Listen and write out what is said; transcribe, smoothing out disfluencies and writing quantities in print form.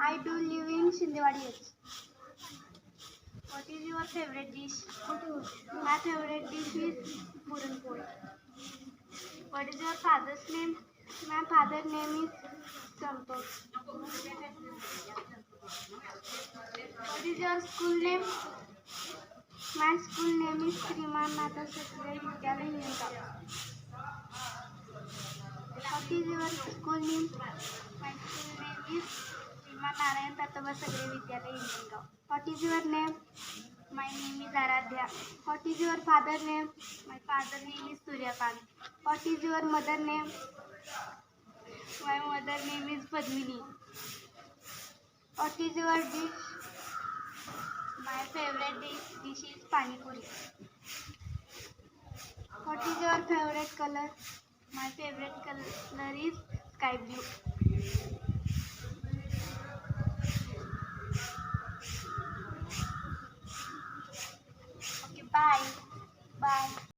I do live in Shindewadi. What is your favorite dish? My favorite dish is puran poli. What is your father's name? My father's name is Santosh. What is your school name? My school name is Sriman Mata Sakre Vidyalaya Hingav. What is your school name? My school name is Sriman Narayan Tataba Sakre Vidyalaya Hingav. What is your name? My name is Aradhya. What is your father's name? My father's name is Suryakant. What is your mother's name? My mother's name is Padmini. What is your dish? My favorite dish is Pani Puri. What is your favorite color? My favorite color is sky blue. Okay, bye. Bye.